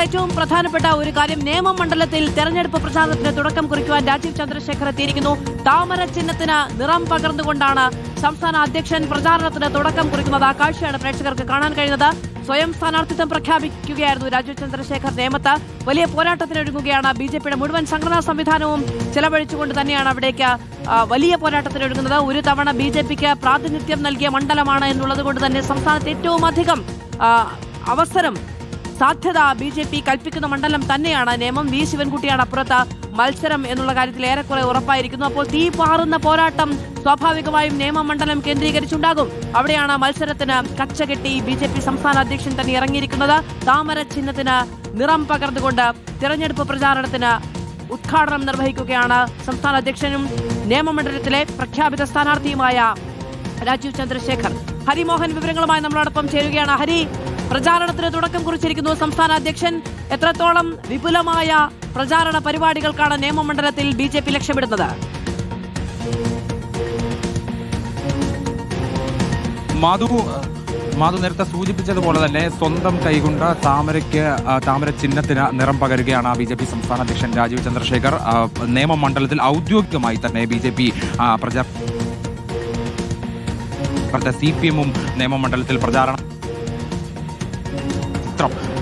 ഏറ്റവും പ്രധാനപ്പെട്ട ഒരു കാര്യം, നേമമണ്ഡലത്തിൽ തെരഞ്ഞെടുപ്പ് പ്രചാരണത്തിന് തുടക്കം കുറിക്കുവാൻ രാജീവ് ചന്ദ്രശേഖർ എത്തിയിരിക്കുന്നു. താമര ചിഹ്നത്തിന് നിറം പകർന്നുകൊണ്ടാണ് സംസ്ഥാന അധ്യക്ഷൻ പ്രചാരണത്തിന് തുടക്കം കുറിക്കുന്നത്. ആ കാഴ്ചയാണ് പ്രേക്ഷകർക്ക് കാണാൻ കഴിയുന്നത്. സ്വയം സ്ഥാനാർത്ഥിത്വം പ്രഖ്യാപിക്കുകയായിരുന്നു രാജീവ് ചന്ദ്രശേഖർ നേമത്ത്. വലിയ പോരാട്ടത്തിനൊരുങ്ങുകയാണ്. ബി.ജെ.പിയുടെ മുഴുവൻ സംഘടനാ സംവിധാനവും ചെലവഴിച്ചുകൊണ്ട് തന്നെയാണ് അവിടേക്ക് വലിയ പോരാട്ടത്തിനൊരുങ്ങുന്നത്. ഒരു തവണ ബി.ജെ.പിക്ക് പ്രാതിനിധ്യം നൽകിയ മണ്ഡലമാണ് എന്നുള്ളത് കൊണ്ട് തന്നെ സംസ്ഥാനത്ത് ഏറ്റവും അധികം അവസരം സാധ്യത ബി.ജെ.പി കൽപ്പിക്കുന്ന മണ്ഡലം തന്നെയാണ് നേമം. വി ശിവൻകുട്ടിയാണ് അപ്പുറത്ത് മത്സരം എന്നുള്ള കാര്യത്തിൽ ഏറെക്കുറെ ഉറപ്പായിരിക്കുന്നു. അപ്പോൾ തീ പാറുന്ന പോരാട്ടം സ്വാഭാവികമായും നേമം മണ്ഡലം കേന്ദ്രീകരിച്ചുണ്ടാകും. അവിടെയാണ് മത്സരത്തിന് കച്ചകെട്ടി ബി.ജെ.പി സംസ്ഥാന അധ്യക്ഷൻ തന്നെ ഇറങ്ങിയിരിക്കുന്നത്. താമര ചിഹ്നത്തിന് നിറം പകർന്നുകൊണ്ട് തിരഞ്ഞെടുപ്പ് പ്രചാരണത്തിന് ഉദ്ഘാടനം നിർവഹിക്കുകയാണ് സംസ്ഥാന അധ്യക്ഷനും നേമമണ്ഡലത്തിലെ പ്രഖ്യാപിത സ്ഥാനാർത്ഥിയുമായ രാജീവ് ചന്ദ്രശേഖർ. ഹരിമോഹൻ വിവരങ്ങളുമായി നമ്മളോടൊപ്പം ചേരുകയാണ്. ഹരി, പ്രചാരണത്തിന് തുടക്കം കുറിച്ചിരിക്കുന്നു സംസ്ഥാന അധ്യക്ഷൻ. എത്രത്തോളം വിപുലമായ പ്രചാരണ പരിപാടികൾക്കാണ് നേമമണ്ഡലത്തിൽ ബി.ജെ.പി ലക്ഷ്യമിടുന്നത്? മാധു നേരത്തെ സൂചിപ്പിച്ചതുപോലെ തന്നെ സ്വന്തം കൈകൊണ്ട് താമര ചിഹ്നത്തിന് നിറം പകരുകയാണ് ബി.ജെ.പി സംസ്ഥാന അധ്യക്ഷൻ രാജീവ് ചന്ദ്രശേഖർ. നേമം മണ്ഡലത്തിൽ ഔദ്യോഗികമായി തന്നെ ബി.ജെ.പി CPM-ഉം നേമമണ്ഡലത്തിൽ പ്രചാരണം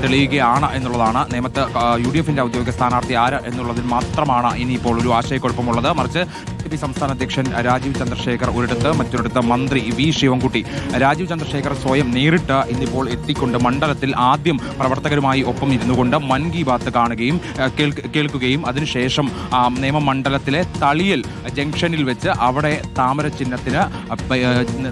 തെളിയുകയാണ് എന്നുള്ളതാണ്. നേമത്ത് UDF-ന്റെ ഔദ്യോഗിക സ്ഥാനാർത്ഥി ആര് എന്നുള്ളതിൽ മാത്രമാണ് ഇനിയിപ്പോൾ ഒരു ആശയക്കുഴപ്പമുള്ളത്. മറിച്ച് ബി.ജെ.പി സംസ്ഥാന അധ്യക്ഷൻ രാജീവ് ചന്ദ്രശേഖർ ഒരിടത്ത്, മറ്റൊരിടത്ത് മന്ത്രി വി ശിവൻകുട്ടി. രാജീവ് ചന്ദ്രശേഖർ സ്വയം നേരിട്ട് ഇന്നിപ്പോൾ എത്തിക്കൊണ്ട് മണ്ഡലത്തിൽ ആദ്യം പ്രവർത്തകരുമായി ഒപ്പം ഇരുന്നുകൊണ്ട് മൻ കി ബാത്ത് കാണുകയും കേൾക്കുകയും അതിനുശേഷം നേമം മണ്ഡലത്തിലെ തളിയൽ ജംഗ്ഷനിൽ വെച്ച് അവിടെ താമര ചിഹ്നത്തിന്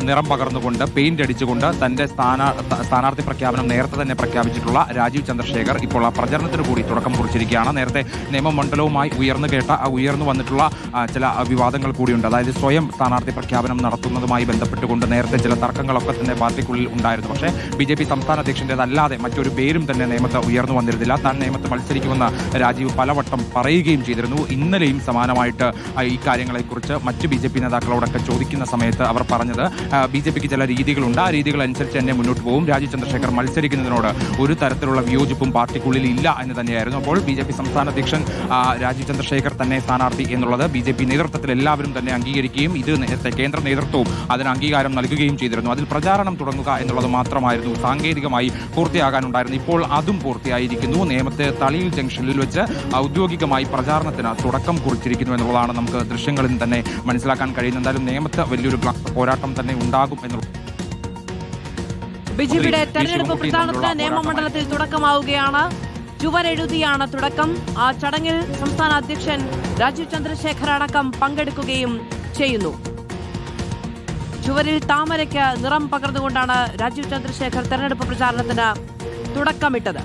നിറം പകർന്നുകൊണ്ട് പെയിന്റ് അടിച്ചുകൊണ്ട് തന്റെ സ്ഥാനാർത്ഥി പ്രഖ്യാപനം നേരത്തെ തന്നെ പ്രഖ്യാപിച്ചിട്ടുള്ള രാജീവ് ചന്ദ്രശേഖർ ഇപ്പോൾ ആ പ്രചരണത്തിന് കൂടി തുടക്കം കുറിച്ചിരിക്കുകയാണ്. നേരത്തെ നേമം മണ്ഡലവുമായി ഉയർന്നു വന്നിട്ടുള്ള ചില വിവാദങ്ങൾ കൂടിയുണ്ട്. അതായത് സ്വയം സ്ഥാനാർത്ഥി പ്രഖ്യാപനം നടത്തുന്നതുമായി ബന്ധപ്പെട്ടുകൊണ്ട് നേരത്തെ ചില തർക്കങ്ങളൊക്കെ തന്നെ പാർട്ടിക്കുള്ളിൽ ഉണ്ടായിരുന്നു. പക്ഷേ ബി.ജെ.പി സംസ്ഥാന അധ്യക്ഷൻ്റെതല്ലാതെ മറ്റൊരു പേരും തന്നെ നേമത്ത് ഉയർന്നു വന്നിരുന്നില്ല. താൻ നേമത്ത് മത്സരിക്കുമെന്ന് രാജീവ് പലവട്ടം പറയുകയും ചെയ്തിരുന്നു. ഇന്നലെയും സമാനമായിട്ട് ഈ കാര്യങ്ങളെക്കുറിച്ച് മറ്റ് ബി.ജെ.പി നേതാക്കളോടൊക്കെ ചോദിക്കുന്ന സമയത്ത് അവർ പറഞ്ഞത് ബി.ജെ.പിക്ക് ചില രീതികളുണ്ട്, ആ രീതികൾ അനുസരിച്ച് തന്നെ മുന്നോട്ട് പോകും. രാജീവ് ചന്ദ്രശേഖർ മത്സരിക്കുന്നതിനോട് ഒരു തരത്തിലുള്ള വിയോജിപ്പും പാർട്ടിക്കുള്ളിൽ ഇല്ല എന്ന് തന്നെയായിരുന്നു. അപ്പോൾ ബി.ജെ.പി സംസ്ഥാന അധ്യക്ഷൻ രാജീവ് ചന്ദ്രശേഖർ തന്നെ സ്ഥാനാർത്ഥി എന്നുള്ളത് ബി.ജെ.പി നേതൃത്വത്തിൽ എല്ലാവരും തന്നെ അംഗീകരിക്കുകയും ഇത് നേരത്തെ കേന്ദ്ര നേതൃത്വവും അതിന് അംഗീകാരം നൽകുകയും ചെയ്തിരുന്നു. അതിൽ പ്രചാരണം തുടങ്ങുക എന്നുള്ളത് മാത്രമായിരുന്നു സാങ്കേതികമായി പൂർത്തിയാകാനുണ്ടായിരുന്നു. ഇപ്പോൾ അതും പൂർത്തിയായിരിക്കുന്നു. നേമത്തെ തളിയിൽ ജംഗ്ഷനിൽ വെച്ച് ഔദ്യോഗികമായി പ്രചാരണത്തിന് തുടക്കം കുറിച്ചിരിക്കുന്നു എന്നുള്ളതാണ് നമുക്ക് ദൃശ്യങ്ങളിൽ തന്നെ മനസ്സിലാക്കാൻ കഴിയുന്നത്. എന്തായാലും നേമത്ത് വലിയൊരു പോരാട്ടം തന്നെ ഉണ്ടാകും എന്നുള്ളത്. ബി.ജെ.പിയുടെ തെരഞ്ഞെടുപ്പ് പ്രചാരണത്തിന് നേമമണ്ഡലത്തിൽ തുടക്കമാവുകയാണ്. ചുവരെഴുതിയാണ് തുടക്കം. ആ ചടങ്ങിൽ സംസ്ഥാന അധ്യക്ഷൻ രാജീവ് ചന്ദ്രശേഖർ അടക്കം പങ്കെടുക്കുകയും ചെയ്യുന്നു. ചുവരിൽ താമരയ്ക്ക് നിറം പകർന്നുകൊണ്ടാണ് രാജീവ് ചന്ദ്രശേഖർ തെരഞ്ഞെടുപ്പ് പ്രചാരണത്തിന് തുടക്കമിട്ടത്.